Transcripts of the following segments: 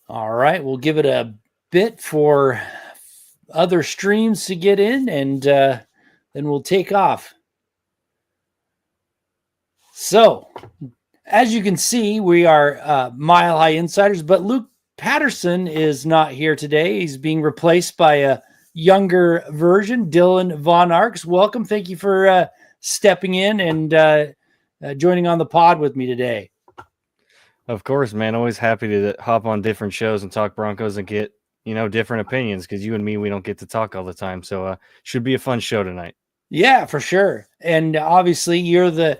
All right, we'll give it a bit for other streams to get in, and then we'll take off. So, as you can see, we are Mile High Insiders, but Luke Patterson is not here today. He's being replaced by a younger version, Dylan Von Arks. Welcome. Thank you for stepping in and joining on the pod with me today. Of course, man. Always happy to hop on different shows and talk Broncos and get, different opinions because you and me, we don't get to talk all the time. So should be a fun show tonight. Yeah, for sure. And obviously you're the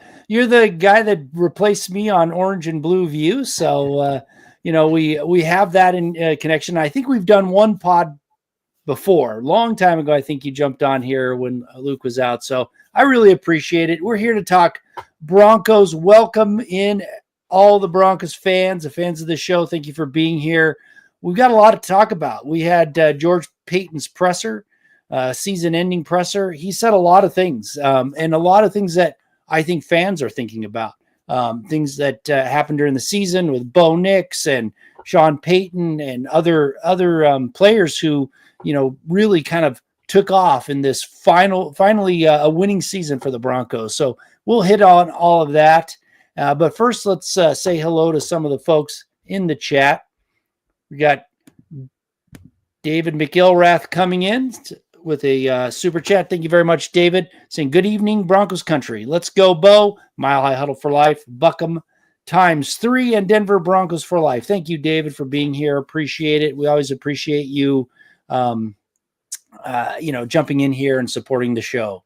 guy that replaced me on Orange and Blue View. So we have that in connection. I think we've done one pod before, long time ago. I think you jumped on here when Luke was out. So I really appreciate it. We're here to talk Broncos. Welcome in all the Broncos fans, the fans of the show. Thank you for being here. We've got a lot to talk about. We had George Paton's presser, season-ending presser. He said a lot of things, and a lot of things that I think fans are thinking about. Things that happened during the season with Bo Nix and Sean Payton and other players who really kind of took off in this finally a winning season for the Broncos. So we'll hit on all of that. But first, let's say hello to some of the folks in the chat. We got David McIlrath coming in with a super chat. Thank you very much, David. Saying, good evening, Broncos country. Let's go, Bo. Mile High Huddle for life. Buckham ×3 and Denver Broncos for life. Thank you, David, for being here. Appreciate it. We always appreciate you, jumping in here and supporting the show.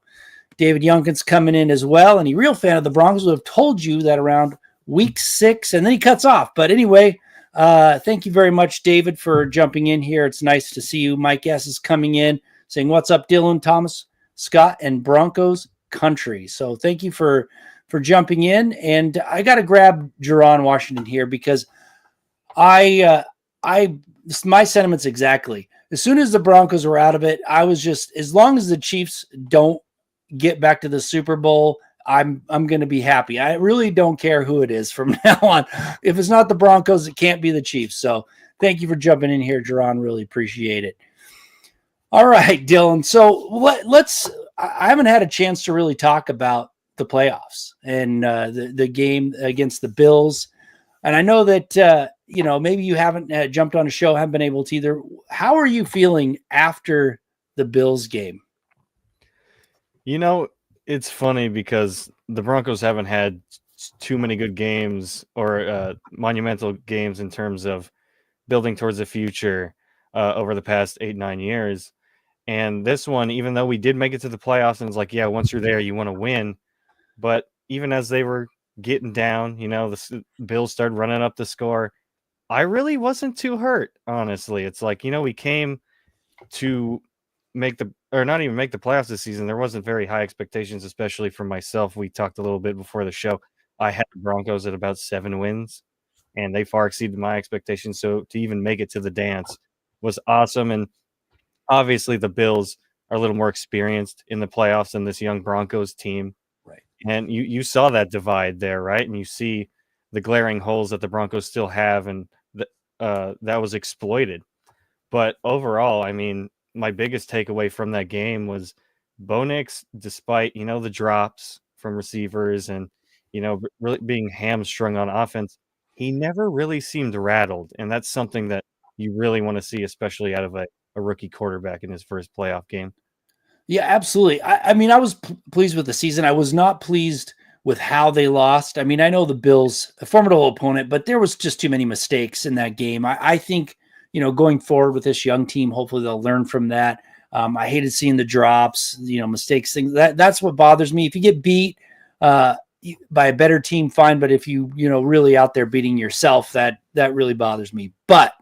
David Youngkin's coming in as well, and he's a real fan of the Broncos. Would have told you that around week 6, and then he cuts off. But anyway, thank you very much, David, for jumping in here. It's nice to see you. Mike S. is coming in, saying, what's up, Dylan, Thomas, Scott, and Broncos country. So thank you for jumping in. And I got to grab Jerron Washington here because my sentiments exactly. As soon as the Broncos were out of it, I was just, as long as the Chiefs don't get back to the Super Bowl, I'm going to be happy. I really don't care who it is from now on. If it's not the Broncos, it can't be the Chiefs. So thank you for jumping in here, Jerron. Really appreciate it. All right, Dylan. So I haven't had a chance to really talk about the playoffs and the game against the Bills. And I know that, maybe you haven't jumped on a show, haven't been able to either. How are you feeling after the Bills game? It's funny because the Broncos haven't had too many good games or monumental games in terms of building towards the future over the past 8-9 years. And this one, even though we did make it to the playoffs, and it's like, yeah, once you're there, you want to win. But even as they were getting down, the Bills started running up the score. I really wasn't too hurt, honestly. It's like, we came to not even make the playoffs this season. There wasn't very high expectations, especially for myself. We talked a little bit before the show. I had the Broncos at about 7 wins, and they far exceeded my expectations. So to even make it to the dance was awesome. And obviously the Bills are a little more experienced in the playoffs than this young Broncos team. Right. And you saw that divide there, right? And you see the glaring holes that the Broncos still have, and that was exploited. But overall, I mean, my biggest takeaway from that game was Bo Nix, despite, the drops from receivers and, really being hamstrung on offense, he never really seemed rattled. And that's something that you really want to see, especially out of a rookie quarterback in his first playoff game. Yeah, absolutely. I mean, I was pleased with the season. I was not pleased with how they lost. I mean, I know the Bills, a formidable opponent, but there was just too many mistakes in that game. I think, going forward with this young team, hopefully they'll learn from that. I hated seeing the drops, mistakes, things. That's what bothers me. If you get beat by a better team, fine. But if you, really out there beating yourself, that really bothers me. But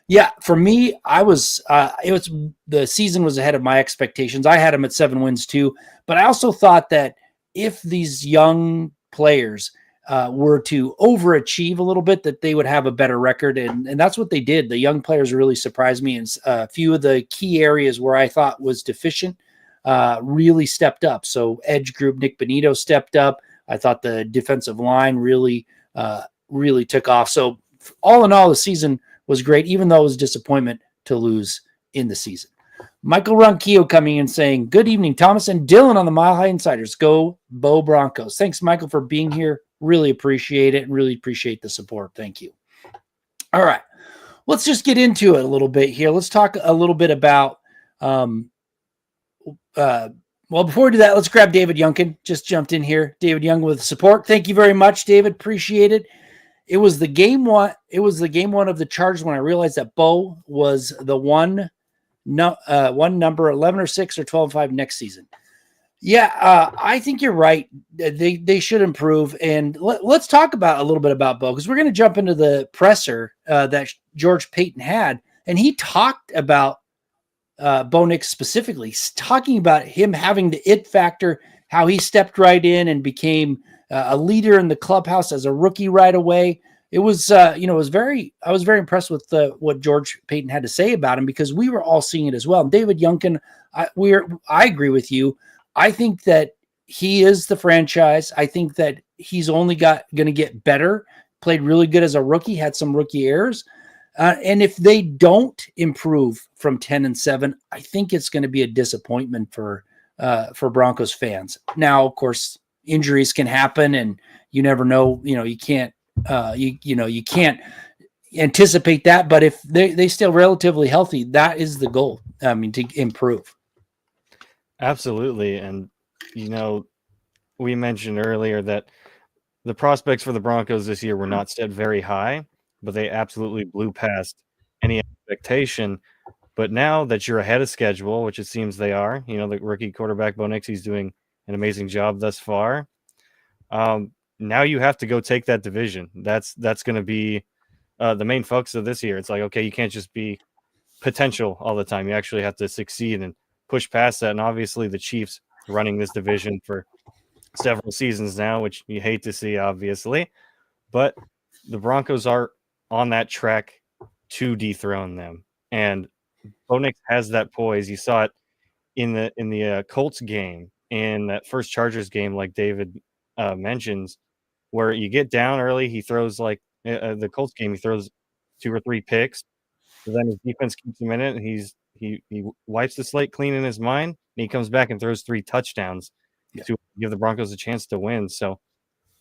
yeah, for me, the season was ahead of my expectations. I had them at 7 wins too, but I also thought that if these young players were to overachieve a little bit, that they would have a better record. And that's what they did. The young players really surprised me. And a few of the key areas where I thought was deficient really stepped up. So edge group, Nick Bonito stepped up. I thought the defensive line really took off. So all in all, the season was great, even though it was a disappointment to lose in the season. Michael Ronquillo coming in saying, good evening, Thomas and Dylan on the Mile High Insiders. Go Bo Broncos. Thanks, Michael, for being here. Really appreciate it and really appreciate the support. Thank you. All right. Let's just get into it a little bit here. Let's talk a little bit about well, before we do that, let's grab David Youngkin. Just jumped in here. David Young with support. Thank you very much, David. Appreciate it. It was the game one. It was the game one of the Chargers when I realized that Bo was the one number 11 or 6 or 12-5 next season. Yeah, I think you're right. They should improve. And let's talk about a little bit about Bo, because we're going to jump into the presser that George Paton had, and he talked about Bo Nix specifically. He's talking about him having the it factor, how he stepped right in and became a leader in the clubhouse as a rookie right away. It was, I was very impressed with what George Paton had to say about him, because we were all seeing it as well. And David Youngkin, I agree with you. I think that he is the franchise. I think that he's only going to get better. Played really good as a rookie, had some rookie errors. And if they don't improve from 10-7, I think it's going to be a disappointment for Broncos fans. Now, of course, injuries can happen, and you never know. You can't you can't anticipate that. But if they still relatively healthy, that is the goal. I mean, to improve. Absolutely, and we mentioned earlier that the prospects for the Broncos this year were not set very high, but they absolutely blew past any expectation. But now that you're ahead of schedule, which it seems they are, the rookie quarterback Bo Nix, he's doing an amazing job thus far. Now you have to go take that division. That's going to be the main focus of this year. It's like, okay, you can't just be potential all the time. You actually have to succeed and push past that. And obviously the Chiefs running this division for several seasons now, which you hate to see, obviously. But the Broncos are on that track to dethrone them. And Bo Nix has that poise. You saw it in the Colts game, in that first Chargers game, like David mentions, where you get down early. He throws the Colts game. He throws 2 or 3 picks. But then his defense keeps him in it, and he wipes the slate clean in his mind, and he comes back and throws 3 touchdowns to give the Broncos a chance to win. So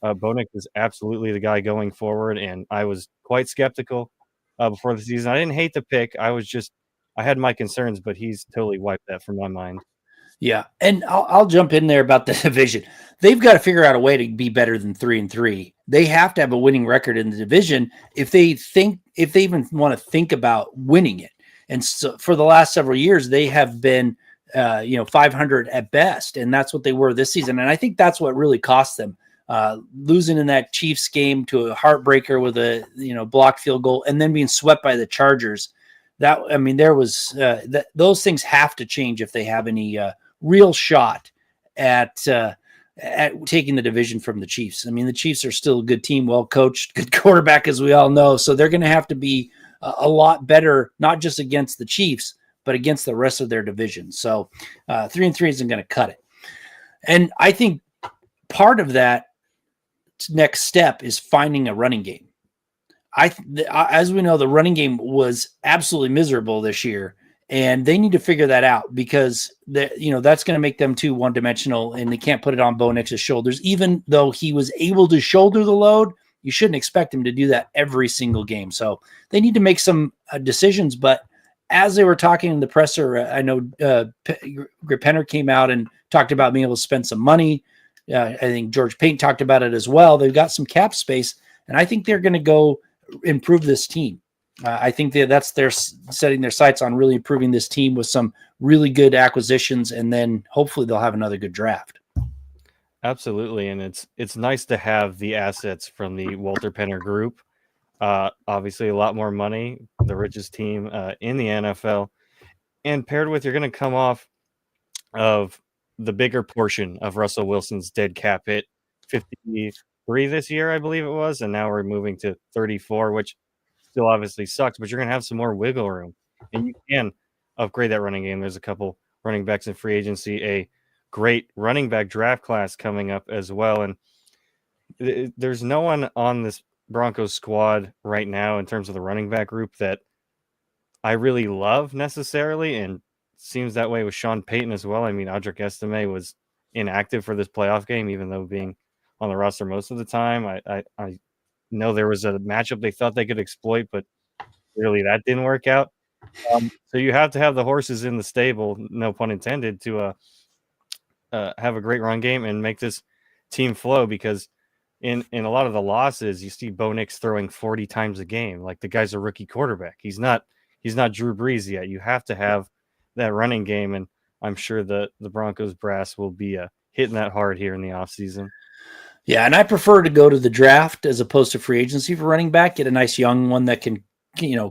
Bo Nix is absolutely the guy going forward, and I was quite skeptical before the season. I didn't hate the pick. I had my concerns, but he's totally wiped that from my mind. Yeah, and I'll jump in there about the division. They've got to figure out a way to be better than 3-3. They have to have a winning record in the division if they even want to think about winning it. And so for the last several years, they have been 500 at best, and that's what they were this season. And I think that's what really cost them, losing in that Chiefs game to a heartbreaker with a blocked field goal, and then being swept by the Chargers. There was those things have to change if they have any real shot at taking the division from the Chiefs. I mean, the Chiefs are still a good team, well coached, good quarterback, as we all know. So they're going to have to be a lot better, not just against the Chiefs, but against the rest of their division. So 3-3 isn't going to cut it. And I think part of that next step is finding a running game. As we know, the running game was absolutely miserable this year, and they need to figure that out, because that's going to make them too one-dimensional, and they can't put it on Bo Nix's shoulders. Even though he was able to shoulder the load, you shouldn't expect him to do that every single game. So they need to make some decisions. But as they were talking in the presser, I know Greg Penner came out and talked about being able to spend some money. I think George Paton talked about it as well. They've got some cap space, and I think they're going to go improve this team. I think they're setting their sights on really improving this team with some really good acquisitions, and then hopefully they'll have another good draft. Absolutely, and it's nice to have the assets from the Walter Penner group. Obviously, a lot more money, the richest team in the NFL, and paired with, you're going to come off of the bigger portion of Russell Wilson's dead cap hit, 53 this year, I believe it was, and now we're moving to 34, which still obviously sucks, but you're going to have some more wiggle room, and you can upgrade that running game. There's a couple running backs in free agency, a great running back draft class coming up as well, and there's no one on this Broncos squad right now in terms of the running back group that I really love necessarily, and seems that way with Sean Payton as well. I mean, Audric Estime was inactive for this playoff game, even though being on the roster most of the time. I know there was a matchup they thought they could exploit, but really that didn't work out. So you have to have the horses in the stable, no pun intended, to have a great run game and make this team flow, because in a lot of the losses, you see Bo Nix throwing 40 times a game. Like, the guy's a rookie quarterback. He's not Drew Brees yet. You have to have that running game, and I'm sure the Broncos brass will be hitting that hard here in the offseason. Yeah, and I prefer to go to the draft as opposed to free agency for running back. Get a nice young one that can,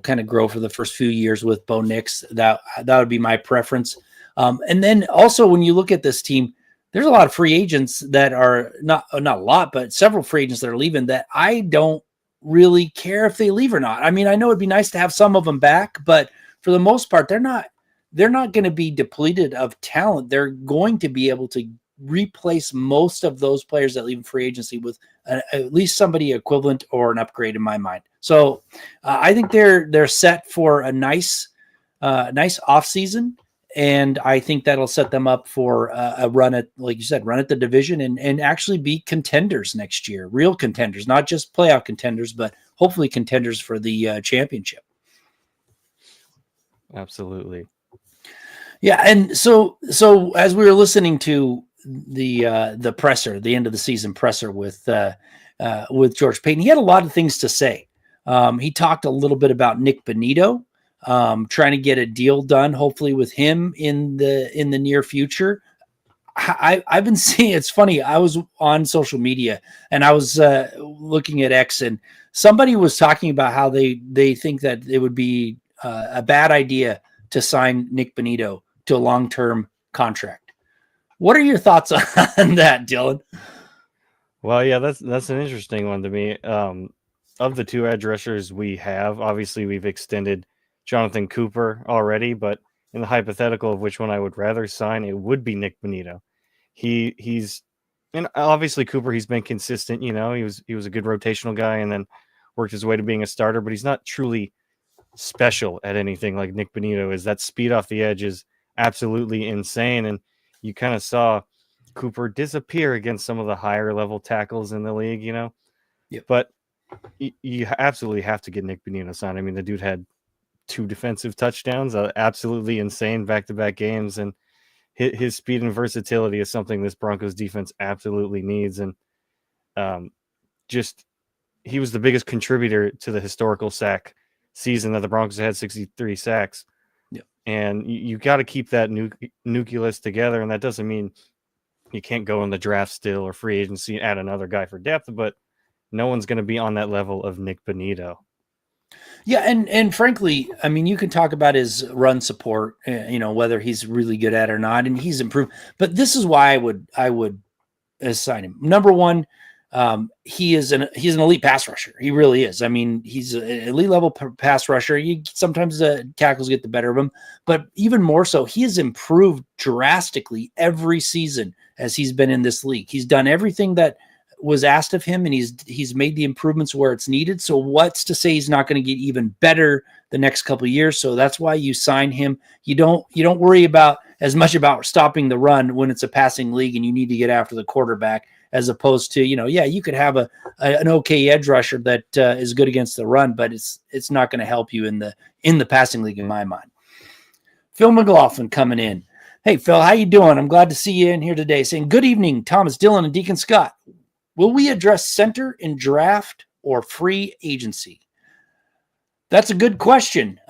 kind of grow for the first few years with Bo Nix. That would be my preference. And then also, when you look at this team, there's a lot of free agents that are not a lot, but several free agents that are leaving that I don't really care if they leave or not. I mean, I know it'd be nice to have some of them back, but for the most part, they're not going to be depleted of talent. They're going to be able to replace most of those players that leave free agency with at least somebody equivalent or an upgrade in my mind. So I think they're set for a nice off season, and I think that'll set them up for a run at, like you said, run at the division and actually be contenders next year, real contenders, not just playoff contenders, but hopefully contenders for the championship. Absolutely. Yeah, and so as we were listening to the presser, the end of the season presser with George Paton, he had a lot of things to say. He talked a little bit about Nick Bonitto, trying to get a deal done, hopefully with him in the near future. I've been seeing, it's funny, I was on social media and I was looking at X, and somebody was talking about how they think that it would be a bad idea to sign Nick Bonitto to a long-term contract. What are your thoughts on that, Dylan? Well, yeah, that's an interesting one to me. Of the two edge rushers we have, obviously we've extended Jonathan Cooper already, but in the hypothetical of which one I would rather sign, it would be Nick Bonitto. He's and obviously Cooper, he's been consistent. He was a good rotational guy and then worked his way to being a starter, but he's not truly special at anything like Nick Bonitto is. That speed off the edge is absolutely insane, and you kind of saw Cooper disappear against some of the higher level tackles in the league, Yep. But you absolutely have to get Nick Bonitto signed. I mean, the dude had 2 defensive touchdowns, absolutely insane back-to-back games, and his speed and versatility is something this Broncos defense absolutely needs. And he was the biggest contributor to the historical sack season that the Broncos had, 63 sacks. And you got to keep that nucleus together, and that doesn't mean you can't go in the draft still or free agency and add another guy for depth, but no one's going to be on that level of Nick Bonitto. Yeah, and frankly, I mean, you can talk about his run support, whether he's really good at it or not, and he's improved. But this is why I would assign him. Number one, he's an elite pass rusher. He really is. I mean, he's an elite level pass rusher. Sometimes the tackles get the better of him, but even more so, he has improved drastically every season as he's been in this league. He's done everything that was asked of him, and he's made the improvements where it's needed. So what's to say he's not going to get even better the next couple of years? So that's why you sign him. You don't worry about as much about stopping the run when it's a passing league and you need to get after the quarterback, as opposed to, you could have an okay edge rusher that is good against the run, but it's not going to help you in the passing league in my mind. Phil McLaughlin coming in. Hey, Phil, how you doing? I'm glad to see you in here today. Saying good evening, Thomas Dillon and Deacon Scott. Will we address center in draft or free agency? That's a good question.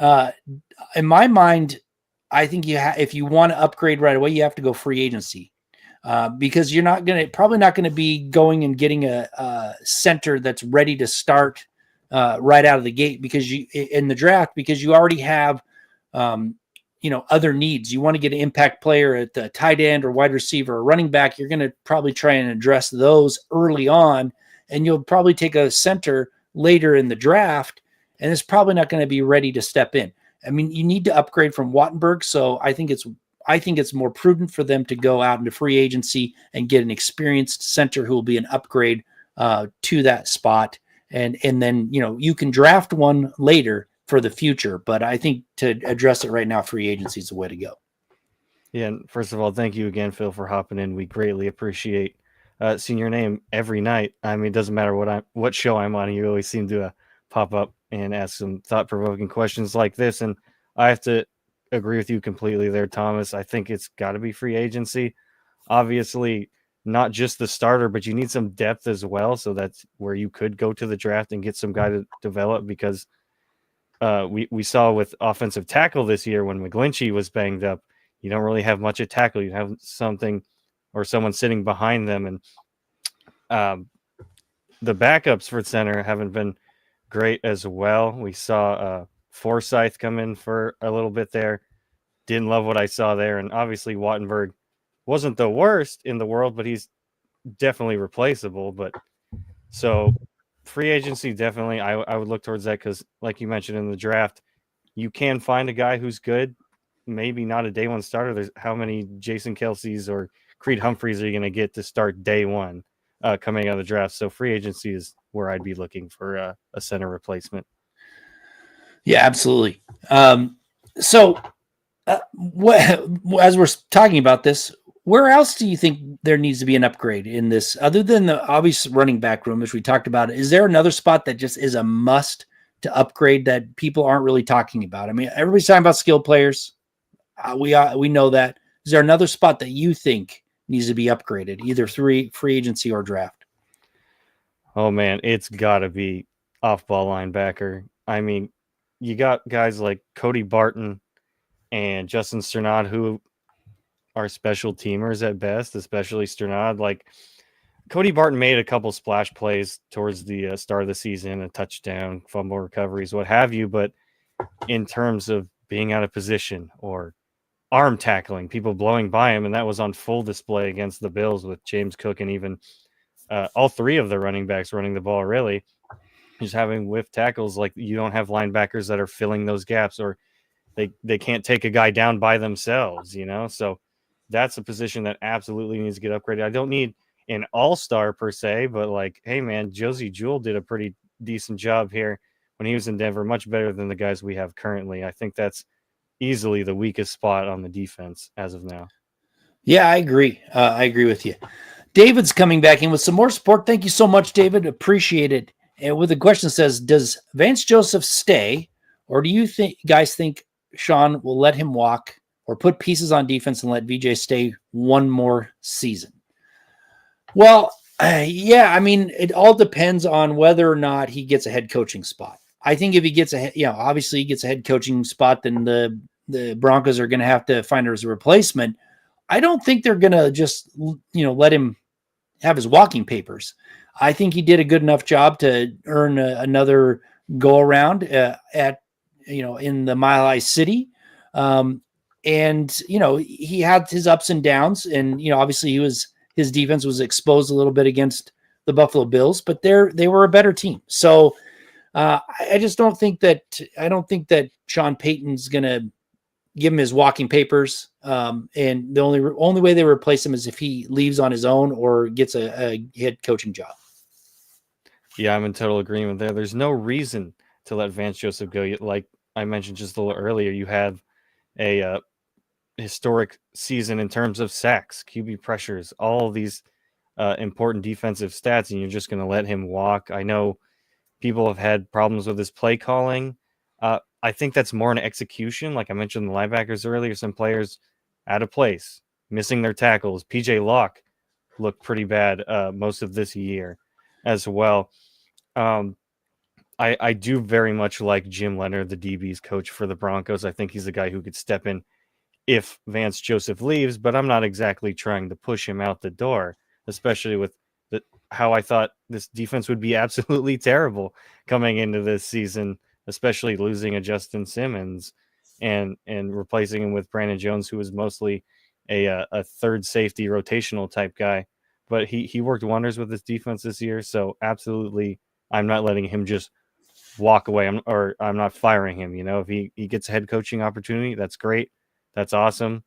In my mind, I think if you want to upgrade right away, you have to go free agency. Because you're probably not going to be going and getting a center that's ready to start right out of the gate in the draft, because you already have other needs. You want to get an impact player at the tight end or wide receiver or running back. You're going to probably try and address those early on, and you'll probably take a center later in the draft, and it's probably not going to be ready to step in. I mean, you need to upgrade from Wattenberg, so I think it's more prudent for them to go out into free agency and get an experienced center who will be an upgrade to that spot. and then you can draft one later for the future. But I think to address it right now, free agency is the way to go. Yeah, and first of all, thank you again, Phil, for hopping in. We greatly appreciate seeing your name every night. I mean, it doesn't matter what show I'm on, you always seem to pop up and ask some thought-provoking questions like this. And I have to agree with you completely there, Thomas. I think it's got to be free agency. Obviously, not just the starter, but you need some depth as well. So that's where you could go to the draft and get some guy to develop, because we saw with offensive tackle this year when McGlinchey was banged up, you don't really have much at tackle. You have something or someone sitting behind them. And the backups for center haven't been great as well. We saw Forsyth come in for a little bit there. Didn't love what I saw there. And obviously Wattenberg wasn't the worst in the world, but he's definitely replaceable. But so free agency, definitely, I would look towards that, because like you mentioned in the draft, you can find a guy who's good. Maybe not a day one starter. There's how many Jason Kelsey's or Creed Humphreys are you going to get to start day one coming out of the draft? So free agency is where I'd be looking for a center replacement. Yeah, absolutely. So as we're talking about this, where else do you think there needs to be an upgrade in this, other than the obvious running back room, which we talked about? Is there another spot that just is a must to upgrade that people aren't really talking about? I mean, everybody's talking about skilled players. We know that. Is there another spot that you think needs to be upgraded, either through free agency or draft? Oh man, it's got to be off-ball linebacker. I mean, you got guys like Cody Barton and Justin Sternad, who are special teamers at best, especially Sternad. Like, Cody Barton made a couple splash plays towards the start of the season, a touchdown, fumble recoveries, what have you. But in terms of being out of position or arm tackling, people blowing by him, and that was on full display against the Bills with James Cook and even all three of the running backs running the ball, really. Just having whiff tackles, like, you don't have linebackers that are filling those gaps, or they can't take a guy down by themselves, So that's a position that absolutely needs to get upgraded. I don't need an all-star per se, but like, hey man, Josie Jewell did a pretty decent job here when he was in Denver, much better than the guys we have currently. I think that's easily the weakest spot on the defense as of now. Yeah, I agree. I agree with you. David's coming back in with some more support. Thank you so much, David. Appreciate it. And with the question says, does Vance Joseph stay, or do you guys think Sean will let him walk or put pieces on defense and let VJ stay one more season? Well, yeah, I mean, it all depends on whether or not he gets a head coaching spot. I think if he gets obviously he gets a head coaching spot, then the Broncos are going to have to find her as a replacement. I don't think they're going to just, let him have his walking papers. I think he did a good enough job to earn another go around in the Mile High City. And he had his ups and downs, and obviously his defense was exposed a little bit against the Buffalo Bills, but they were a better team. So I just don't think that Sean Payton's going to give him his walking papers. And the only way they replace him is if he leaves on his own or gets a head coaching job. Yeah, I'm in total agreement there. There's no reason to let Vance Joseph go. Like I mentioned just a little earlier, you have a historic season in terms of sacks, QB pressures, all of these important defensive stats, and you're just going to let him walk. I know people have had problems with his play calling. I think that's more an execution. Like I mentioned the linebackers earlier, some players out of place, missing their tackles. PJ Locke looked pretty bad most of this year as well. I do very much like Jim Leonard, the DB's coach for the Broncos. I think he's the guy who could step in if Vance Joseph leaves, but I'm not exactly trying to push him out the door, especially with how I thought this defense would be absolutely terrible coming into this season, especially losing a Justin Simmons and replacing him with Brandon Jones, who was mostly a third safety rotational type guy. But he worked wonders with this defense this year, so absolutely I'm not letting him just walk away. I'm not firing him. If he gets a head coaching opportunity, that's great. That's awesome.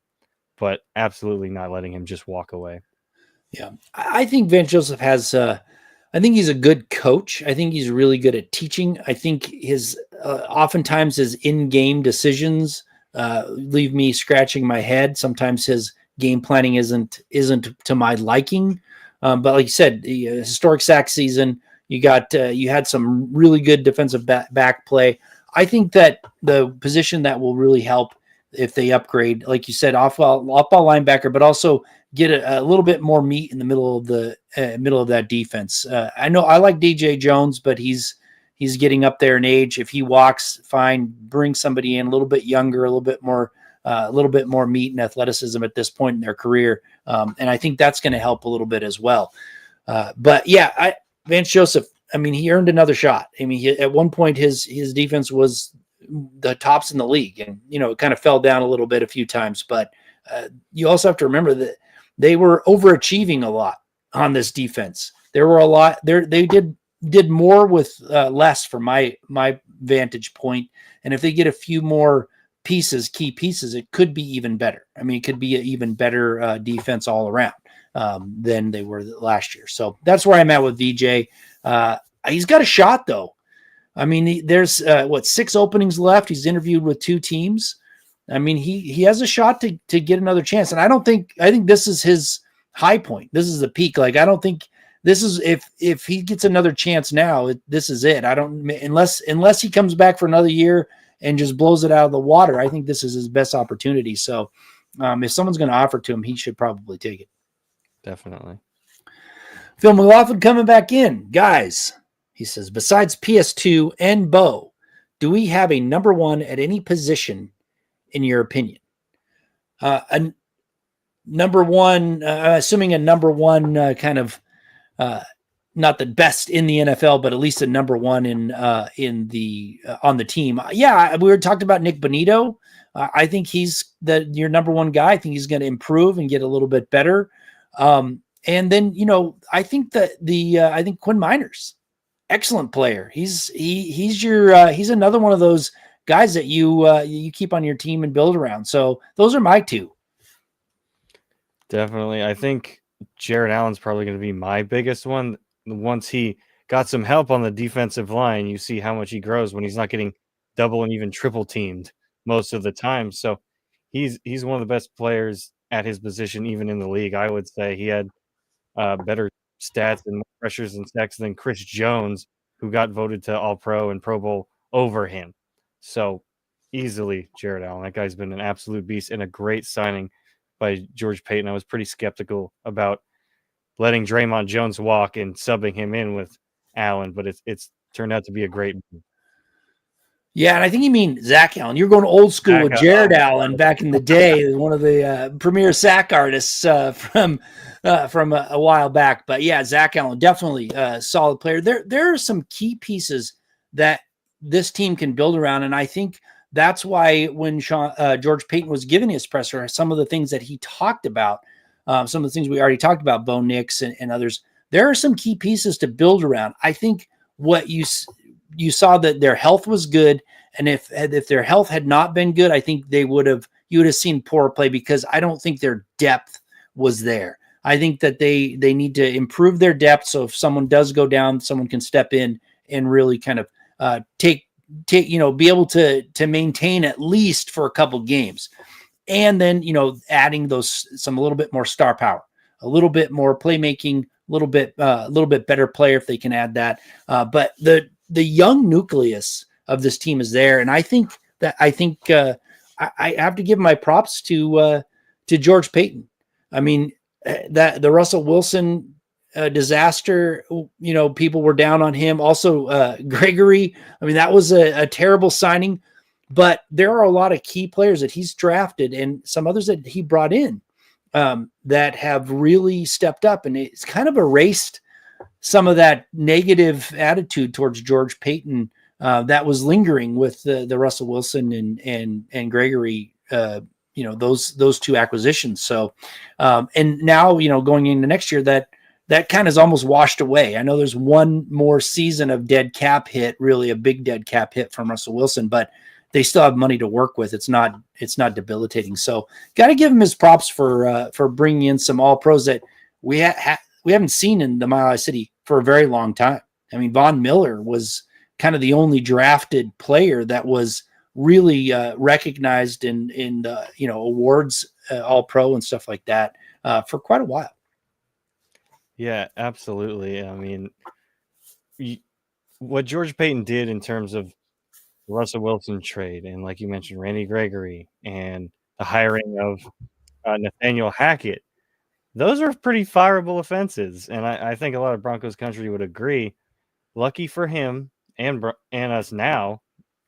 But absolutely not letting him just walk away. Yeah. I think Vance Joseph has I think he's a good coach. I think he's really good at teaching. I think his oftentimes his in-game decisions leave me scratching my head. Sometimes his game planning isn't to my liking. But like you said, the historic sack season, you had some really good defensive back play. I think that the position that will really help if they upgrade, like you said, off-ball linebacker, but also get a little bit more meat in the middle of that defense. I know I like DJ Jones, but he's getting up there in age. If he walks, fine. Bring somebody in a little bit younger, a little bit more meat and athleticism at this point in their career, and I think that's going to help a little bit as well. But yeah, Vance Joseph. I mean, he earned another shot. I mean, at one point his defense was the tops in the league, and it kind of fell down a little bit a few times. But you also have to remember that they were overachieving a lot on this defense. There were a lot there. They did more with less from my vantage point. And if they get a few more key pieces, it could be even better. I mean, it could be an even better defense all around than they were last year. So that's where I'm at with VJ. He's got a shot though. I mean, there's 6 openings left. He's interviewed with 2 teams. I mean, he has a shot to get another chance. And I think this is his high point. This is the peak. Like, I don't think this is, if he gets another chance now, this is it. Unless he comes back for another year and just blows it out of the water, I think this is his best opportunity. So if someone's going to offer to him, he should probably take it. Definitely. Phil McLaughlin coming back in. Guys, he says, besides PS2 and Bo, do we have a number 1 at any position in your opinion? A number 1, assuming a number 1 kind of not the best in the NFL, but at least a number 1 on the team. Yeah, we were talking about Nick Bonito. I think he's your number 1 guy. I think he's going to improve and get a little bit better. And then I think I think Quinn Miners, excellent player. He's another one of those guys that you keep on your team and build around. So those are my 2. Definitely. I think Jared Allen's probably going to be my biggest one. Once he got some help on the defensive line, you see how much he grows when he's not getting double and even triple teamed most of the time. So he's one of the best players at his position, even in the league. I would say he had better stats and more pressures and sacks than Chris Jones, who got voted to All-Pro and Pro Bowl over him. So easily Jared Allen. That guy's been an absolute beast and a great signing by George Paton. I was pretty skeptical about letting Draymond Jones walk and subbing him in with Allen, but it's turned out to be a great move. Yeah, and I think you mean Zach Allen. You're going old school with Jared Allen back in the day, one of the premier sack artists from a while back. But yeah, Zach Allen, definitely a solid player. There are some key pieces that this team can build around, and I think that's why when George Paton was giving his presser, some of the things that he talked about, some of the things we already talked about, Bo Nix and others, there are some key pieces to build around. I think what you saw that their health was good, and if their health had not been good, I think you would have seen poor play, because I don't think their depth was there. I think that they need to improve their depth, so if someone does go down, someone can step in and really kind of be able to maintain at least for a couple games. And then, adding a little bit more star power, a little bit more playmaking, a little bit better player if they can add that. But the young nucleus of this team is there, and I think I have to give my props to George Paton. I mean, that the Russell Wilson disaster, people were down on him. Also, Gregory. I mean, that was a terrible signing. But there are a lot of key players that he's drafted and some others that he brought in that have really stepped up, and it's kind of erased some of that negative attitude towards George Paton that was lingering with the Russell Wilson and Gregory, those 2 acquisitions. So, and now, going into next year, that kind of is almost washed away. I know there's one more season of dead cap hit, really a big dead cap hit from Russell Wilson, but they still have money to work with. It's not debilitating. So got to give him his props for bringing in some all pros that we haven't seen in the Mile High City for a very long time. I mean, Von Miller was kind of the only drafted player that was really recognized in awards, All Pro and stuff like that for quite a while. Yeah, absolutely. I mean, what George Payton did in terms of Russell Wilson trade, and like you mentioned, Randy Gregory, and the hiring of Nathaniel Hackett, those are pretty fireable offenses. And I think a lot of Broncos country would agree. Lucky for him and us now,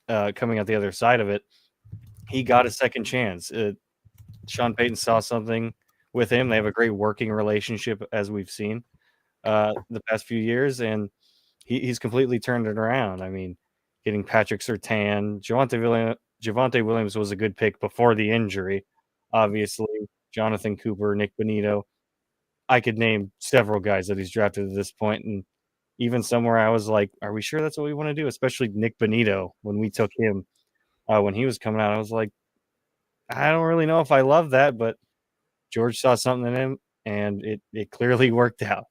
coming out the other side of it, he got a second chance. Sean Payton saw something with him. They have a great working relationship, as we've seen the past few years, and he's completely turned it around. I mean, getting Patrick Surtain, Javonte Williams was a good pick before the injury. Obviously, Jonathan Cooper, Nick Bonito. I could name several guys that he's drafted at this point, and even somewhere I was like, are we sure that's what we want to do? Especially Nick Bonito, when we took him when he was coming out, I was like, I don't really know if I love that, but George saw something in him, and it clearly worked out.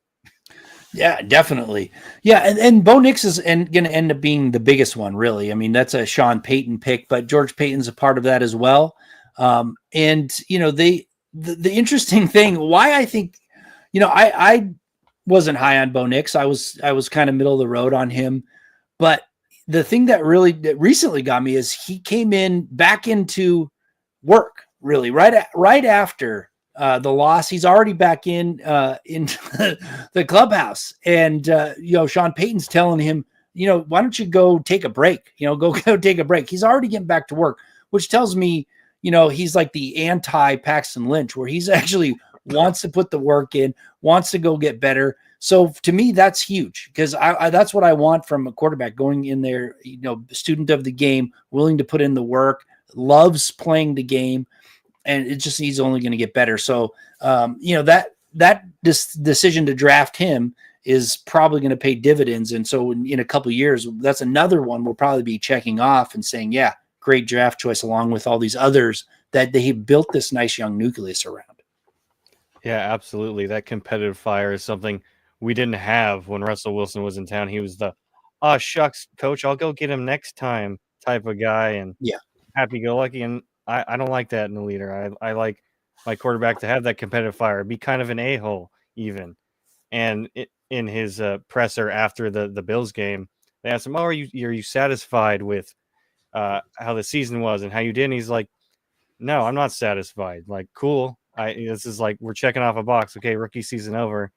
Yeah, definitely. Yeah, and Bo Nix is going to end up being the biggest one, really. I mean, that's a Sean Payton pick, but George Payton's a part of that as well. And the interesting thing, why I think, I wasn't high on Bo Nix. I was kind of middle of the road on him, but the thing that recently got me is he came back into work really right after the loss. He's already back in the clubhouse, and Sean Payton's telling him, why don't you go take a break? Go take a break. He's already getting back to work, which tells me, he's like the anti Paxton Lynch, where he's actually wants to put the work in, wants to go get better. So to me, that's huge, because I that's what I want from a quarterback, going in there, student of the game, willing to put in the work, loves playing the game, and he's only going to get better. So, that decision to draft him is probably going to pay dividends. And so in a couple of years, that's another one we'll probably be checking off and saying, yeah, great draft choice, along with all these others that they built this nice young nucleus around. Yeah, absolutely. That competitive fire is something we didn't have when Russell Wilson was in town. He was the, oh, shucks, coach, I'll go get him next time type of guy, and happy-go-lucky. And I don't like that in a leader. I like my quarterback to have that competitive fire, be kind of an a-hole even. And in his presser after the Bills game, they asked him, oh, are you satisfied with how the season was and how you did? And he's like, no, I'm not satisfied. Like, cool. This is like, we're checking off a box. Okay, rookie season over.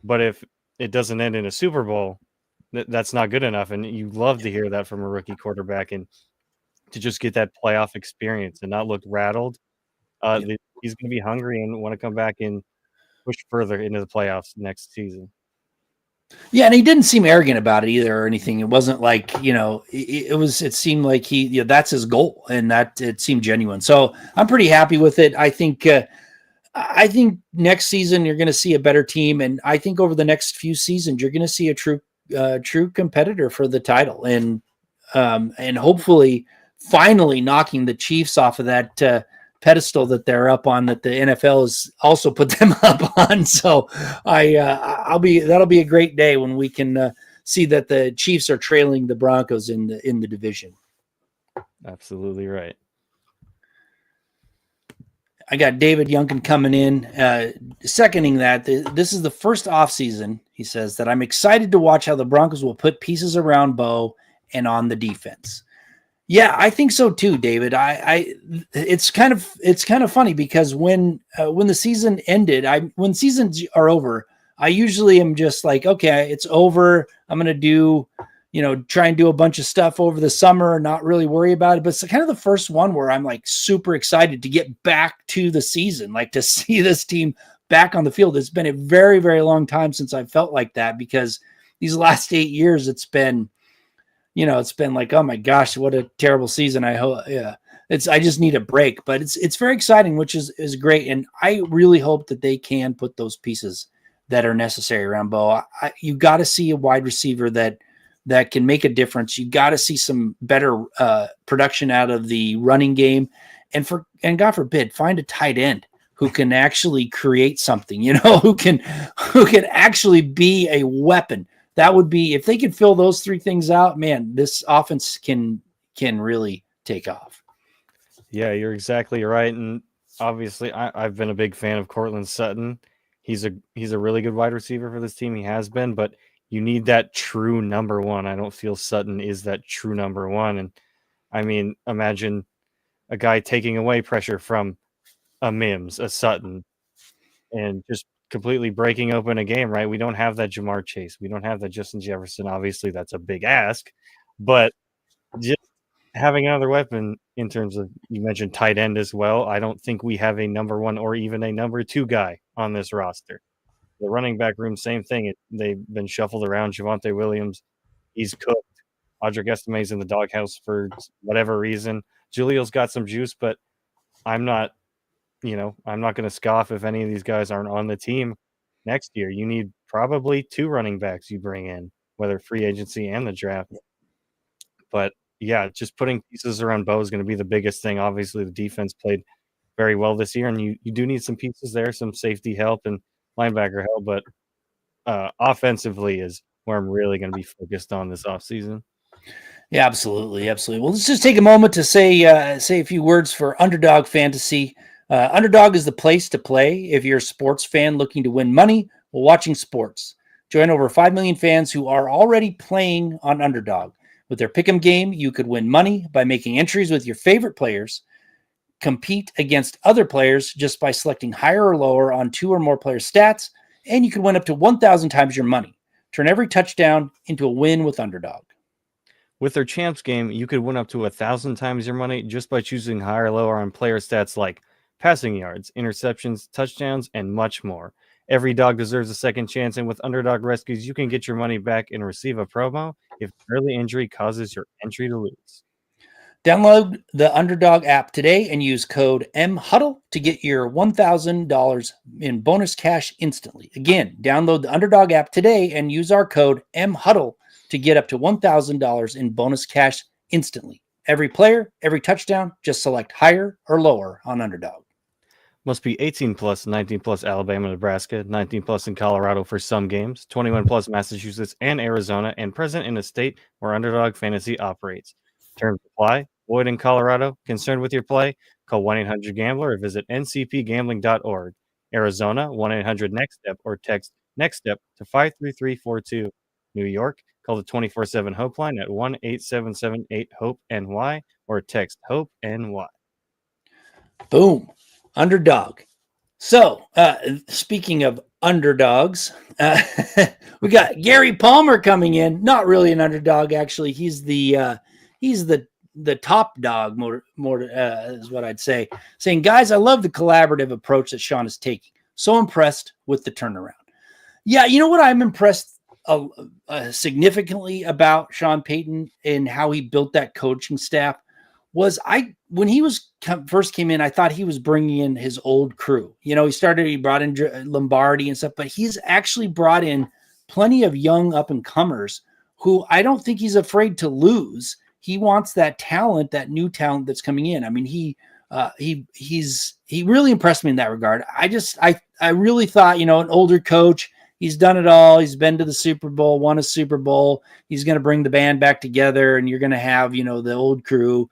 But if it doesn't end in a Super Bowl, that's not good enough. And you love to hear that from a rookie quarterback, and to just get that playoff experience and not look rattled. He's going to be hungry and want to come back and push further into the playoffs next season. Yeah, and he didn't seem arrogant about it either or anything. It wasn't like, it seemed like that's his goal, and that it seemed genuine. So I'm pretty happy with it. I think next season you're going to see a better team, and I think over the next few seasons you're going to see a true competitor for the title, and hopefully finally knocking the Chiefs off of that pedestal that they're up on, that the NFL has also put them up on. So that'll be a great day when we can see that the Chiefs are trailing the Broncos in the division. Absolutely right. I got David Youngkin coming in, seconding that. This is the first offseason, he says, that I'm excited to watch how the Broncos will put pieces around Bo and on the defense. Yeah, I think so too, David. It's kind of funny, because when the season ended, when seasons are over, I usually am just like, okay, it's over. I'm going to do, try and do a bunch of stuff over the summer, not really worry about it. But it's kind of the first one where I'm like super excited to get back to the season, like to see this team back on the field. It's been a very, very long time since I felt like that, because these last 8 years, it's been like, oh my gosh, what a terrible season. I just need a break, but it's very exciting, which is great. And I really hope that they can put those pieces that are necessary around Bo. You got to see a wide receiver that can make a difference. You got to see some better production out of the running game, and God forbid, find a tight end who can actually create something, who can actually be a weapon. That would be, if they could fill those three things out, man, this offense can really take off. Yeah, you're exactly right. And obviously, I've been a big fan of Cortland Sutton. He's a really good wide receiver for this team. He has been, but you need that true number one. I don't feel Sutton is that true number one. And I mean, imagine a guy taking away pressure from a Mims, a Sutton, and just completely breaking open a game, right? We don't have that Jamar Chase. We don't have that Justin Jefferson. Obviously, that's a big ask, but just having another weapon in terms of, you mentioned tight end as well. I don't think we have a number one or even a number two guy on this roster. The running back room, same thing. They've been shuffled around. Javonte Williams, he's cooked. Audric Estime's in the doghouse for whatever reason. Julio's got some juice, but I'm not going to scoff if any of these guys aren't on the team next year. You need probably two running backs you bring in, whether free agency and the draft. But yeah, just putting pieces around Bo is going to be the biggest thing. Obviously, the defense played very well this year, and you do need some pieces there, some safety help and linebacker help. But offensively is where I'm really going to be focused on this offseason. Yeah, absolutely. Well, let's just take a moment to say a few words for Underdog Fantasy. Underdog is the place to play if you're a sports fan looking to win money while watching sports. Join over 5 million fans who are already playing on Underdog. With their pick'em game, you could win money by making entries with your favorite players, compete against other players just by selecting higher or lower on 2 or more players' stats, and you could win up to 1,000 times your money. Turn every touchdown into a win with Underdog. With their champs game, you could win up to 1,000 times your money just by choosing higher or lower on player stats like passing yards, interceptions, touchdowns, and much more. Every dog deserves a second chance, and with Underdog Rescues, you can get your money back and receive a promo if early injury causes your entry to lose. Download the Underdog app today and use code MHuddle to get your $1,000 in bonus cash instantly. Again, download the Underdog app today and use our code MHuddle to get up to $1,000 in bonus cash instantly. Every player, every touchdown, just select higher or lower on Underdog. Must be 18 plus, 19 plus Alabama, Nebraska, 19 plus in Colorado for some games, 21 plus Massachusetts and Arizona, and present in a state where Underdog Fantasy operates. Terms apply. Void in Colorado. Concerned with your play? Call 1-800-GAMBLER or visit ncpgambling.org. Arizona, 1-800-NEXT-STEP or text NEXT-STEP to 53342. New York, call the 24/7 Hope line at 1-877-8-HOPE-NY or text HOPE-NY. Boom. Underdog. So, speaking of underdogs, we got Gary Palmer coming in. Not really an underdog, actually. He's the top dog, more is what I'd say. Saying, guys, I love the collaborative approach that Sean is taking. So impressed with the turnaround. Yeah, you know what I'm impressed significantly about Sean Paton and how he built that coaching staff was when he first came in, I thought he was bringing in his old crew. He brought in Lombardi and stuff, but he's actually brought in plenty of young up and comers who I don't think he's afraid to lose. He wants that talent, that new talent that's coming in. I mean, he really impressed me in that regard. I really thought, an older coach, he's done it all. He's been to the Super Bowl, won a Super Bowl. He's going to bring the band back together, and you're going to have, the old crew.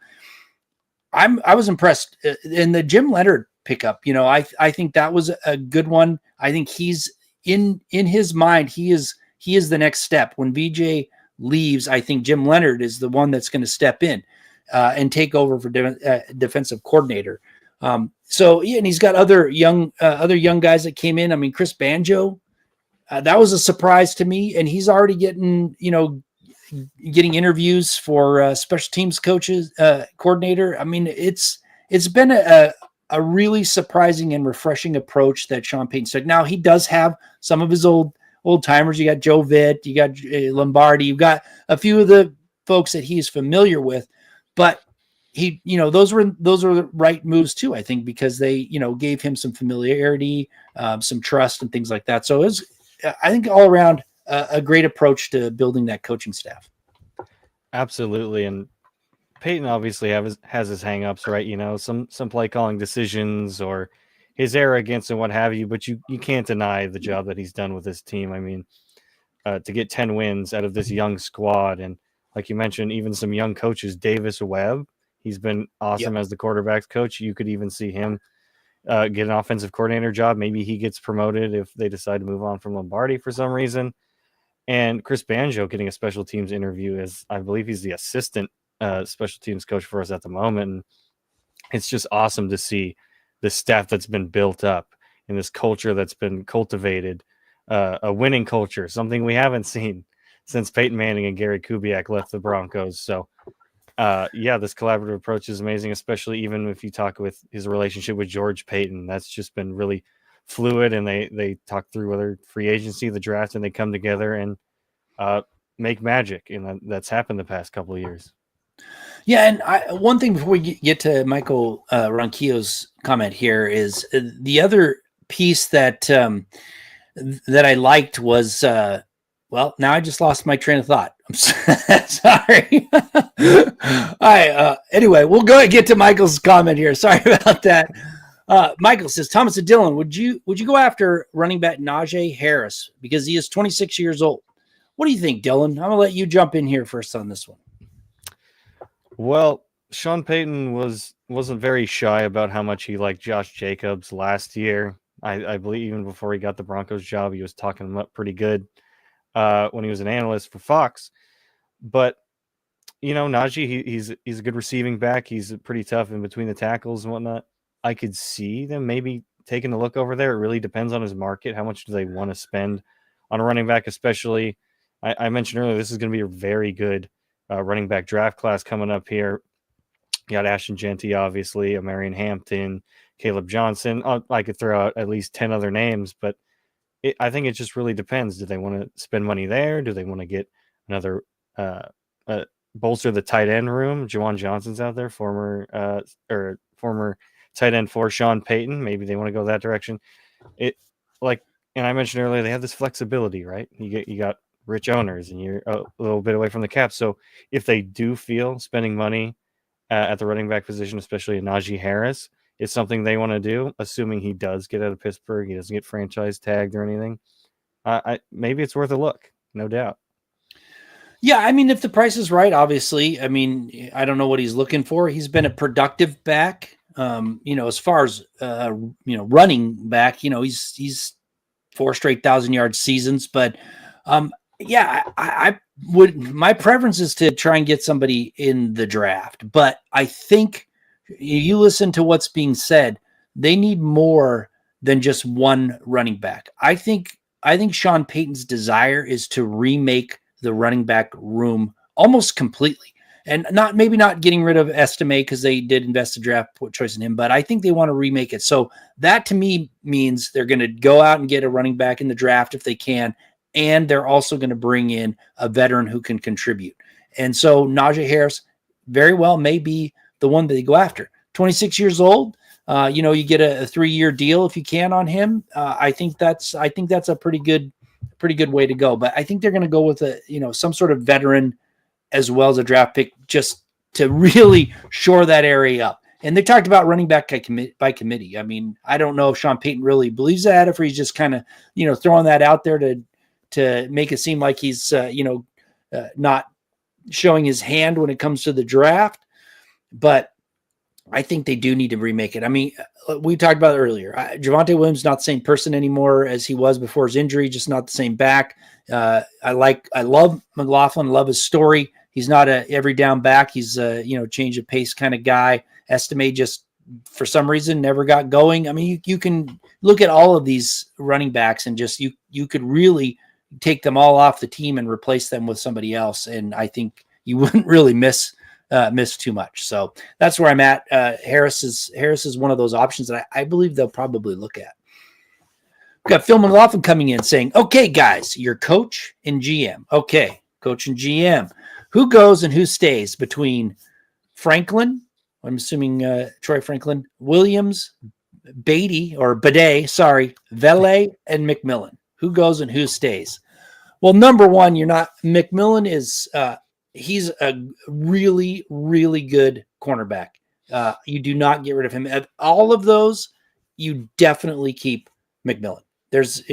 I was impressed in the Jim Leonard pickup. I think that was a good one. I think he's in his mind. He is the next step. When VJ leaves, I think Jim Leonard is the one that's going to step in and take over for defensive coordinator. And he's got other young guys that came in. I mean, Chris Banjo, that was a surprise to me, and he's already getting interviews for special teams coordinator. I mean, it's been a really surprising and refreshing approach that Sean Payton took. Now he does have some of his old timers. You got Joe Vitt, you got Lombardi, you've got a few of the folks that he's familiar with, but he, those were the right moves too, I think, because they, gave him some familiarity, some trust and things like that. So it was, I think, all around a great approach to building that coaching staff. Absolutely. And Peyton obviously has his hangups, right? Some play calling decisions or his arrogance and what have you, but you can't deny the job that he's done with this team. I mean, to get 10 wins out of this young squad, and like you mentioned, even some young coaches, Davis Webb, he's been awesome as the quarterbacks coach. You could even see him get an offensive coordinator job. Maybe he gets promoted if they decide to move on from Lombardi for some reason. And Chris Banjo getting a special teams interview, as I believe he's the assistant special teams coach for us at the moment. And it's just awesome to see the staff that's been built up and this culture that's been cultivated, a winning culture, something we haven't seen since Peyton Manning and Gary Kubiak left the Broncos. So, this collaborative approach is amazing, especially even if you talk with his relationship with George Payton. That's just been really fluid, and they talk through whether free agency, the draft, and they come together and make magic. And that's happened the past couple of years. Yeah, and one thing before we get to Michael Ronquillo's comment here is the other piece that that I liked was well, now I just lost my train of thought. I'm sorry. All right. Anyway, we'll go and get to Michael's comment here. Sorry about that. Michael says, Thomas and Dylan, would you go after running back Najee Harris because he is 26 years old? What do you think, Dylan? I'm going to let you jump in here first on this one. Well, Sean Payton wasn't very shy about how much he liked Josh Jacobs last year. I believe even before he got the Broncos job, he was talking him up pretty good when he was an analyst for Fox. But Najee, he's a good receiving back. He's pretty tough in between the tackles and whatnot. I could see them maybe taking a look over there. It really depends on his market. How much do they want to spend on a running back? Especially, I mentioned earlier, this is going to be a very good running back draft class coming up here. You got Ashton Genty, obviously, Marion Hampton, Caleb Johnson. I could throw out at least 10 other names, but I think it just really depends. Do they want to spend money there? Do they want to get another bolster the tight end room? Juwan Johnson's out there, former tight end for Sean Payton. Maybe they want to go that direction. And I mentioned earlier, they have this flexibility, right? You got rich owners, and you're a little bit away from the cap. So if they do feel spending money at the running back position, especially in Najee Harris, it's something they want to do, assuming he does get out of Pittsburgh, he doesn't get franchise tagged or anything. Maybe it's worth a look, no doubt. Yeah, I mean, if the price is right, obviously. I mean, I don't know what he's looking for. He's been a productive back. As far as running back, he's 4 straight 1,000-yard seasons. But I would. My preference is to try and get somebody in the draft. But I think you listen to what's being said. They need more than just one running back. I think Sean Payton's desire is to remake the running back room almost completely, and maybe not getting rid of Estime because they did invest a draft choice in him, but I think they want to remake it. So that to me means they're going to go out and get a running back in the draft if they can, and they're also going to bring in a veteran who can contribute. And so Najee Harris very well may be the one that they go after. 26 years old, you get a 3-year deal if you can on him. I think that's a pretty good way to go. But I think they're going to go with some sort of veteran as well as a draft pick just to really shore that area up. And they talked about running back by committee. I mean, I don't know if Sean Payton really believes that, if he's just kind of, throwing that out there to make it seem like he's, not showing his hand when it comes to the draft. But I think they do need to remake it. I mean, we talked about it earlier. Javonte Williams not the same person anymore as he was before his injury, just not the same back. I love McLaughlin, love his story. He's not a every down back. He's a, change of pace kind of guy. Estime just, for some reason, never got going. I mean, you can look at all of these running backs and just, you could really take them all off the team and replace them with somebody else. And I think you wouldn't really miss too much. So that's where I'm at. Harris is one of those options that I believe they'll probably look at. We've got Phil McLaughlin coming in saying, okay, guys, your coach and GM. Okay, coach and GM. Who goes and who stays between Franklin, I'm assuming Troy Franklin, Williams, Beatty, Vele, and McMillan? Who goes and who stays? Well, number one, McMillan is he's a really, really good cornerback. You do not get rid of him. All of those, you definitely keep McMillan. There's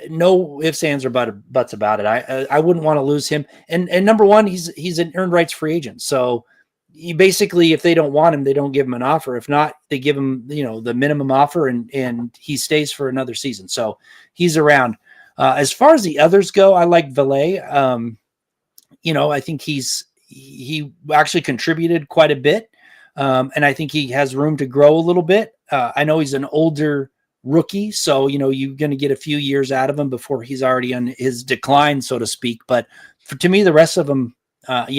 no ifs, ands, or buts about it. I wouldn't want to lose him. And number one, he's an earned rights free agent. So you basically, if they don't want him, they don't give him an offer. If not, they give him, the minimum offer, and he stays for another season. So he's around. As far as the others go, I like Valet. I think he actually contributed quite a bit. And I think he has room to grow a little bit. I know he's an older rookie, so you're going to get a few years out of him before he's already on his decline, so to speak. But to me, the rest of them, I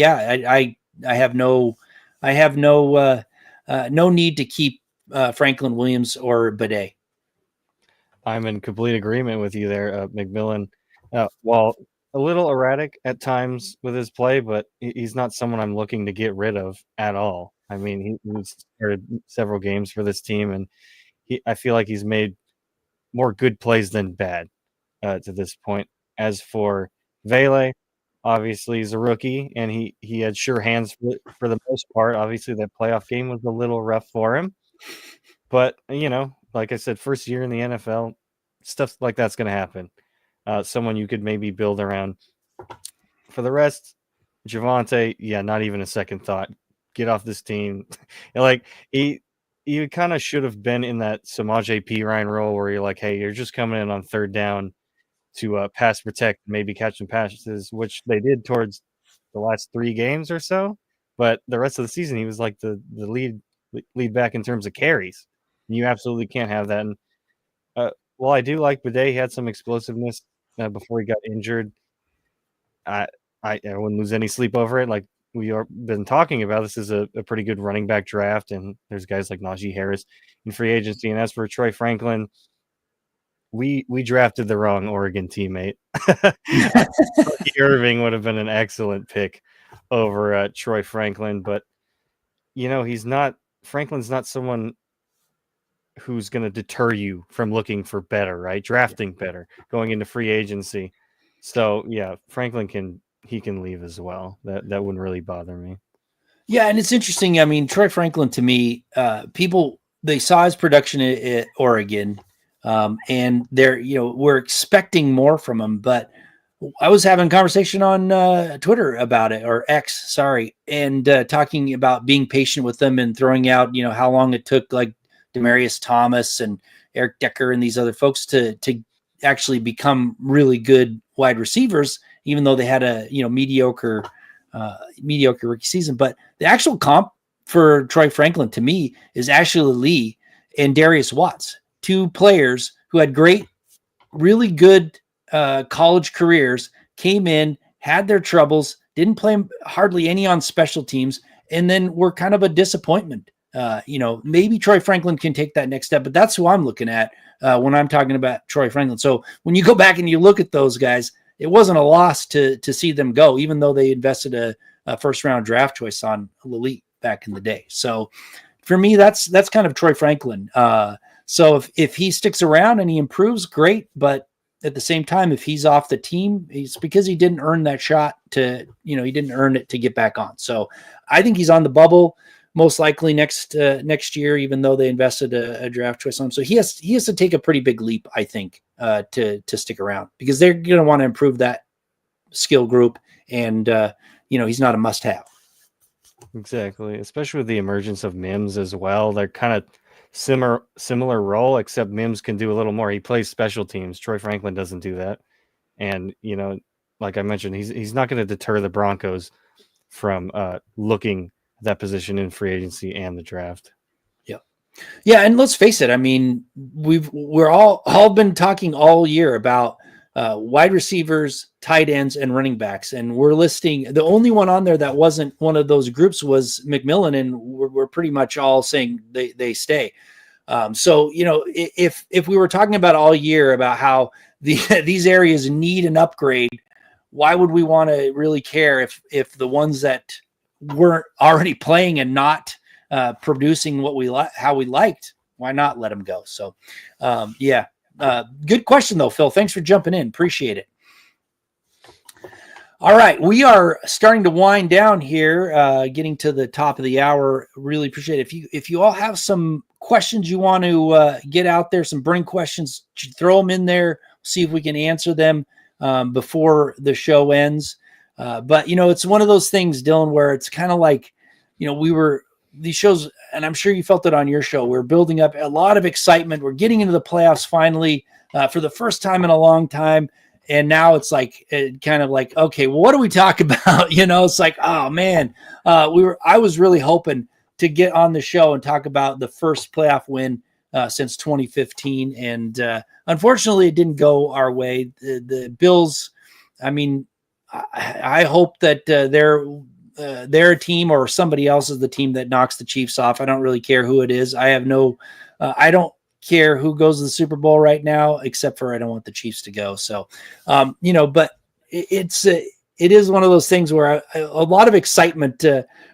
have no need to keep Franklin Williams or Bidet. I'm in complete agreement with you there, McMillan. While a little erratic at times with his play, but he's not someone I'm looking to get rid of at all. I mean, he's started several games for this team, and I feel like he's made more good plays than bad to this point. As for Vele, obviously he's a rookie, and he had sure hands for the most part. Obviously, that playoff game was a little rough for him. But, like I said, first year in the NFL, stuff like that's going to happen. Someone you could maybe build around. For the rest, Javonte, not even a second thought. Get off this team. He kind of should have been in that Samaje Perine role where you're like, hey, you're just coming in on third down to pass protect, maybe catch some passes, which they did towards the last 3 games or so. But the rest of the season, he was like the lead back in terms of carries. You absolutely can't have that. And while I do like Bidet, he had some explosiveness before he got injured. I wouldn't lose any sleep over it. Like we are been talking about, this is a pretty good running back draft, and there's guys like Najee Harris in free agency. And as for Troy Franklin, we drafted the wrong Oregon teammate. Irving would have been an excellent pick over Troy Franklin, but Franklin's not someone who's going to deter you from looking for better, right? Drafting better, going into free agency. So Franklin can leave as well. That wouldn't really bother me. Yeah, and it's interesting. I mean, Troy Franklin, to me, people, they saw his production at Oregon, and we're expecting more from him. But I was having a conversation on Twitter about it, or X, sorry, and talking about being patient with them and throwing out, how long it took, like Demaryius Thomas and Eric Decker and these other folks to actually become really good wide receivers, even though they had a mediocre rookie season. But the actual comp for Troy Franklin, to me, is Ashley Lee and Darius Watts, 2 players who had really good college careers, came in, had their troubles, didn't play hardly any on special teams, and then were kind of a disappointment. Maybe Troy Franklin can take that next step, but that's who I'm looking at when I'm talking about Troy Franklin. So when you go back and you look at those guys, it wasn't a loss to see them go, even though they invested a first round draft choice on Lalit back in the day. So for me, that's kind of Troy Franklin. So if he sticks around and he improves, great. But at the same time, if he's off the team, it's because he didn't earn that shot he didn't earn it to get back on. So I think he's on the bubble most likely next year, even though they invested a draft choice on him. So he has to take a pretty big leap, I think, to stick around, because they're going to want to improve that skill group. And, he's not a must have. Exactly. Especially with the emergence of Mims as well. They're kind of similar role, except Mims can do a little more. He plays special teams. Troy Franklin doesn't do that. And, like I mentioned, he's not going to deter the Broncos from looking at that position in free agency and the draft. Yeah, and let's face it. I mean, we're all been talking all year about wide receivers, tight ends, and running backs, and we're listing the only one on there that wasn't one of those groups was McMillan, and we're pretty much all saying they stay. So if we were talking about all year about how these areas need an upgrade, why would we want to really care if the ones that weren't already playing and not producing what how we liked, why not let them go? So, good question though, Phil. Thanks for jumping in. Appreciate it. All right, we are starting to wind down here, getting to the top of the hour. Really appreciate it. If you all have some questions you want to get out there, some burning questions, throw them in there. See if we can answer them before the show ends. But it's one of those things, Dylan, where it's kind of like, these shows, and I'm sure you felt it on your show. We're building up a lot of excitement. We're getting into the playoffs finally for the first time in a long time. And now it's like kind of like, okay, well, what do we talk about? It's like, oh man, I was really hoping to get on the show and talk about the first playoff win since 2015, and unfortunately, it didn't go our way. The Bills. I mean, I hope that their team or somebody else is the team that knocks the Chiefs off. I don't really care who it is. I don't care who goes to the Super Bowl right now, except for I don't want the Chiefs to go. So, but it is one of those things where a lot of excitement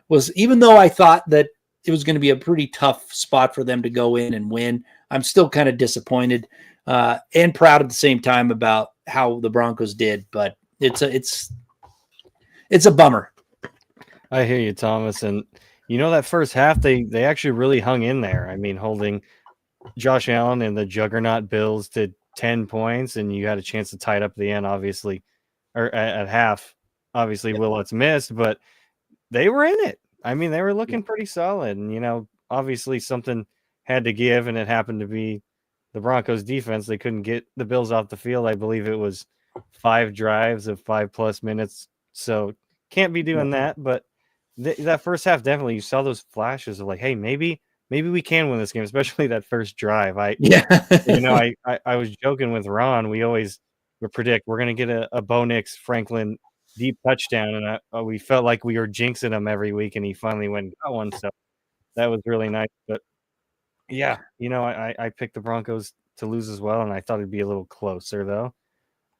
was, even though I thought that it was going to be a pretty tough spot for them to go in and win, I'm still kind of disappointed and proud at the same time about how the Broncos did. But it's a bummer. I hear you, Thomas. And that first half, they actually really hung in there. I mean, holding Josh Allen and the juggernaut Bills to 10 points, and you had a chance to tie it up at the end, obviously, or at half. Obviously, Willett's missed, but they were in it. I mean, they were looking pretty solid. And, obviously something had to give, and it happened to be the Broncos defense. They couldn't get the Bills off the field. I believe it was 5 drives of 5+ minutes. So can't be doing that. But that first half, definitely, you saw those flashes of like, hey, maybe we can win this game, especially that first drive. I was joking with Ron. We always would predict we're going to get a Bo Nix Franklin deep touchdown, and we felt like we were jinxing him every week, and he finally went and got one. So that was really nice. But yeah, I picked the Broncos to lose as well, and I thought it'd be a little closer though.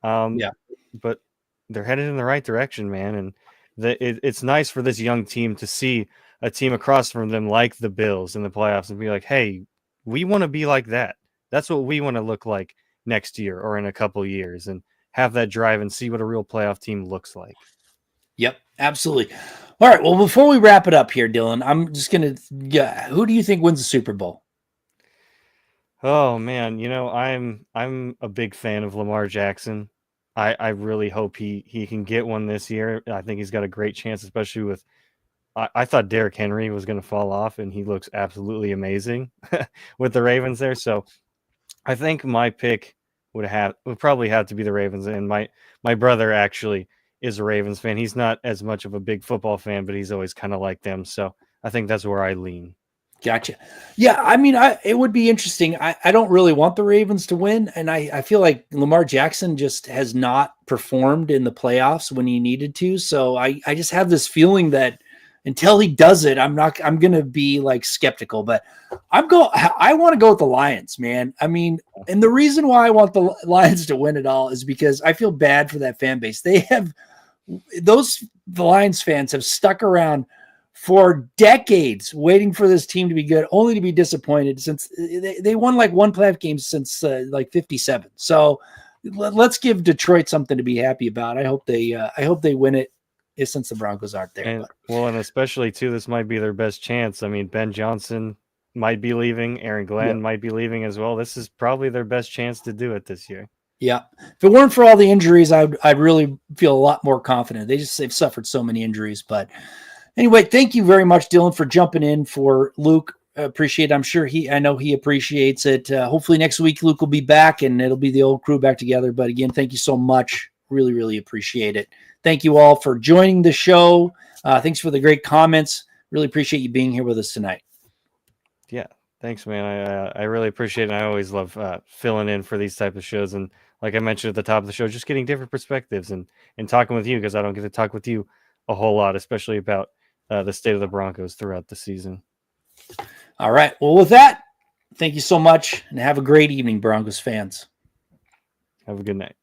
But they're headed in the right direction, man, and it's nice for this young team to see a team across from them like the Bills in the playoffs and be like, hey, we want to be like that. That's what we want to look like next year or in a couple years, and have that drive and see what a real playoff team looks like. Yep, absolutely. All right, well, before we wrap it up here, Dylan, I'm just going to who do you think wins the Super Bowl? Oh man, I'm a big fan of Lamar Jackson. I really hope he can get one this year. I think he's got a great chance, especially with I thought Derrick Henry was going to fall off, and he looks absolutely amazing with the Ravens there. So I think my pick would probably have to be the Ravens. And my brother actually is a Ravens fan. He's not as much of a big football fan, but he's always kind of like them. So I think that's where I lean. Gotcha. Yeah, I mean, it would be interesting. I don't really want the Ravens to win, and I feel like Lamar Jackson just has not performed in the playoffs when he needed to. So I just have this feeling that until he does it, I'm going to be like skeptical. But I want to go with the Lions, man. I mean, and the reason why I want the Lions to win it all is because I feel bad for that fan base. The Lions fans have stuck around for decades waiting for this team to be good, only to be disappointed since they won like one playoff game since like 57. So let's give Detroit something to be happy about. I hope they win it since the Broncos aren't there. And especially too, this might be their best chance. I mean, Ben Johnson might be leaving. Aaron Glenn might be leaving as well. This is probably their best chance to do it this year. Yeah. If it weren't for all the injuries, I'd really feel a lot more confident. They've suffered so many injuries, but anyway, thank you very much, Dylan, for jumping in for Luke. Appreciate it. I know he appreciates it. Hopefully next week Luke will be back and it'll be the old crew back together. But again, thank you so much. Really, really appreciate it. Thank you all for joining the show. Thanks for the great comments. Really appreciate you being here with us tonight. Yeah, thanks, man. I really appreciate it. I always love filling in for these type of shows. And like I mentioned at the top of the show, just getting different perspectives and talking with you, because I don't get to talk with you a whole lot, especially about the state of the Broncos throughout the season. All right. Well, with that, thank you so much and have a great evening, Broncos fans. Have a good night.